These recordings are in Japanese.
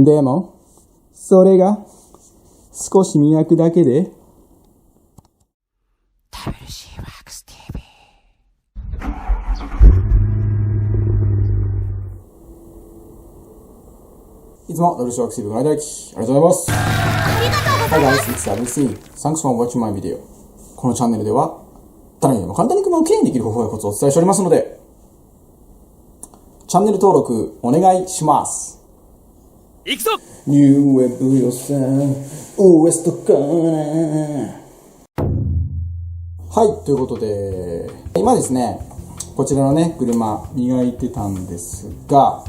でも、それが少し磨くだけで、WC ワークス TV。いつもWC ワークス TV ご覧いただきありがとうございます。Hi guys, it's WC. Thanks for watching my video. このチャンネルでは、誰にでも簡単に車をきれいにできる方法やコツをお伝えしておりますので、チャンネル登録お願いします。いくぞ。ニューウェブ予算ウエストかな。はい、ということで、今ですね、こちらのね、車磨いてたんですが、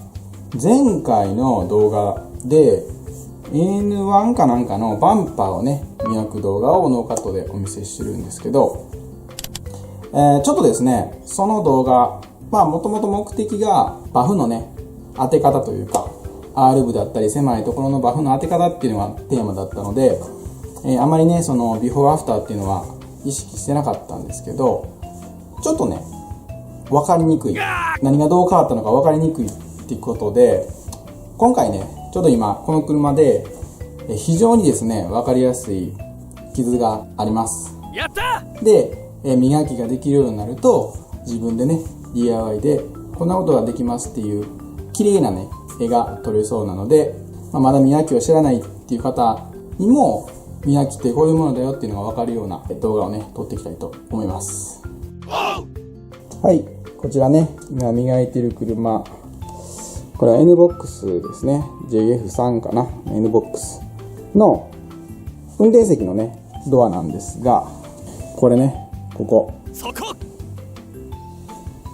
前回の動画で N1 かなんかのバンパーをね、磨く動画をノーカットでお見せしてるんですけど、ちょっとですね、その動画、もともと目的がバフのね、当て方というか、R 部だったり狭いところのバフの当て方っていうのがテーマだったので、あまりね、そのビフォーアフターっていうのは意識してなかったんですけど、ちょっとね、分かりにくい。何がどう変わったのか分かりにくいっていうことで、今回ね、ちょっと今、この車で、非常にですね、分かりやすい傷があります。やった。で、磨きができるようになると、自分でね、DIY でこんなことができますっていう、綺麗なね、絵が撮れそうなので、まだ磨きを知らないっていう方にも、磨きってこういうものだよっていうのが分かるような動画をね、撮っていきたいと思います。はい、こちらね、今磨いてる車、これは NBOX ですね。JF3 かな、NBOX の運転席のね、ドアなんですが、これね、ここ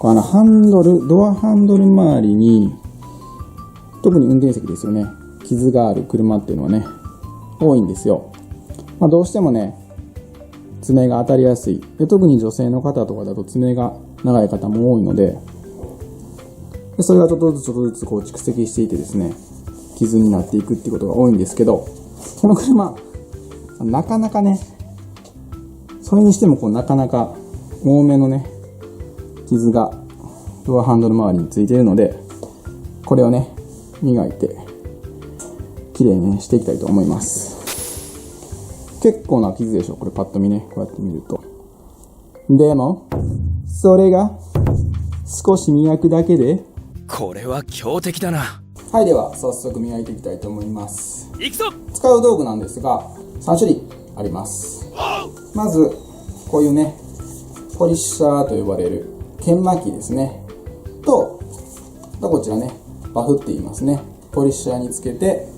ハンドル、ドアハンドル周りに、特に運転席ですよね、傷がある車っていうのはね、多いんですよ。どうしてもね、爪が当たりやすい。で、特に女性の方とかだと爪が長い方も多いので、それがちょっとずつこう蓄積していてですね、傷になっていくっていうことが多いんですけど、この車、なかなかね、それにしてもなかなか多めのね、傷がドアハンドル周りについているので、これをね、磨いて綺麗にしていきたいと思います。結構な傷でしょ、これパッと見ね、こうやって見ると。でも、それが少し磨くだけで、これは強敵だな。はい、では早速磨いていきたいと思います。いくぞ。使う道具なんですが、3種類あります。まず、こういうね、ポリッシャーと呼ばれる研磨機ですね。とこちらね、バフって言いますね。ポリッシャーにつけて、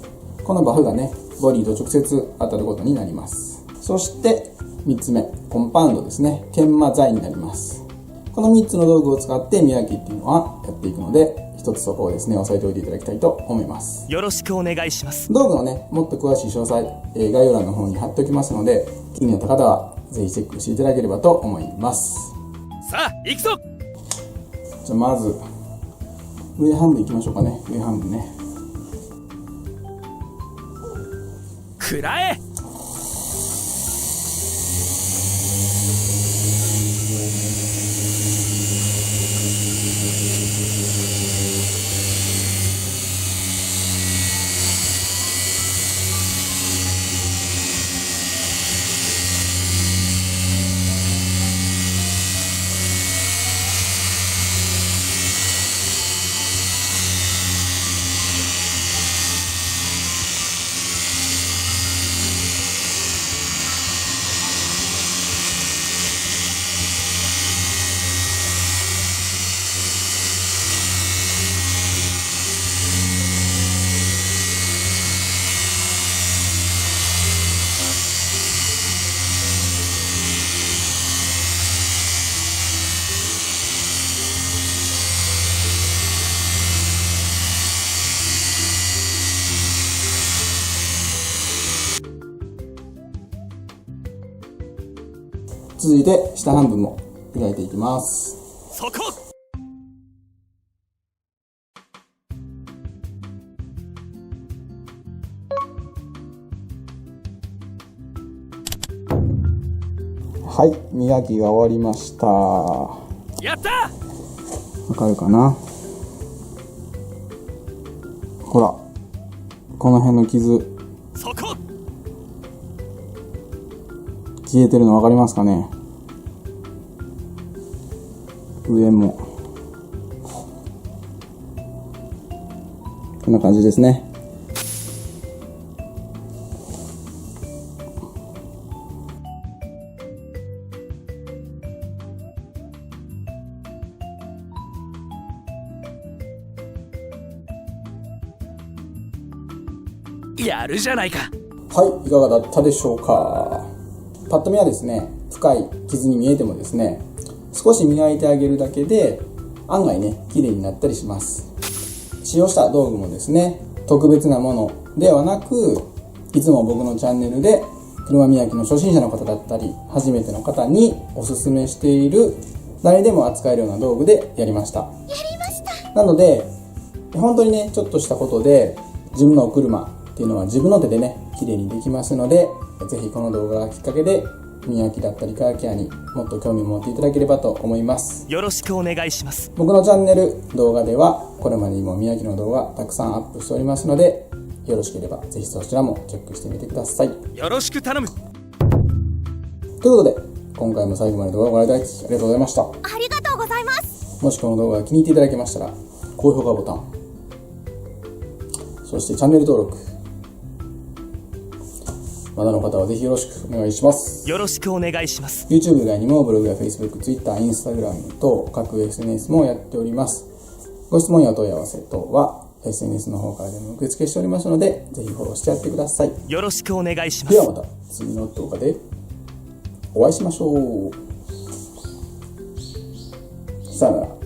このバフがね、ボディと直接当たることになります。そして、3つ目、コンパウンドですね。研磨剤になります。この3つの道具を使って磨きっていうのはやっていくので、一つそこをですね、押さえておいていただきたいと思います。よろしくお願いします。道具のね、もっと詳しい詳細、概要欄の方に貼っておきますので、気になった方はぜひチェックしていただければと思います。さあ、行くぞ。じゃあまず、上半分いきましょうかね。上半分ね。くらえ。続いて下半分も磨いていきます。そこ。はい、磨きが終わりました。やった。わかるかな。ほら、この辺の傷そこ。消えてるの分かりますかね。上もこんな感じですね。やるじゃないか。はい、いかがだったでしょうか。パッと見はですね、深い傷に見えてもですね、少し磨いてあげるだけで案外ね、綺麗になったりします。使用した道具もですね、特別なものではなく、いつも僕のチャンネルで車磨きの初心者の方だったり、初めての方におすすめしている誰でも扱えるような道具でやりました。なので、本当にね、ちょっとしたことで自分のお車っていうのは自分の手でね、綺麗にできますので、ぜひこの動画がきっかけで磨きだったりカーケアにもっと興味を持っていただければと思います。よろしくお願いします。僕のチャンネル動画ではこれまでにも磨きの動画たくさんアップしておりますので、よろしければぜひそちらもチェックしてみてください。よろしく頼む。ということで、今回も最後まで動画をご覧いただきありがとうございました。ありがとうございます。もしこの動画が気に入っていただけましたら、高評価ボタン、そしてチャンネル登録、まだの方はぜひよろしくお願いします。よろしくお願いします。 YouTube 以外にもブログや Facebook、Twitter、Instagram と各 SNS もやっております。ご質問やお問い合わせ等は SNS の方からでも受付しておりますので、ぜひフォローしてやってください。よろしくお願いします。ではまた次の動画でお会いしましょう。さよなら。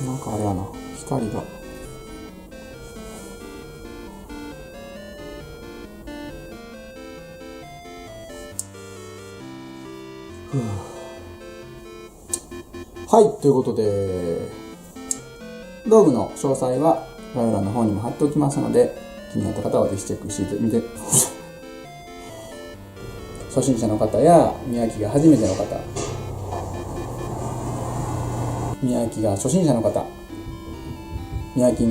なんかあれやな、光が。はい、ということで、道具の詳細は概要欄の方にも貼っておきますので、気になった方はぜひチェックしてみて。初心者の方や磨きが初めての方、磨きが初心者の方、磨き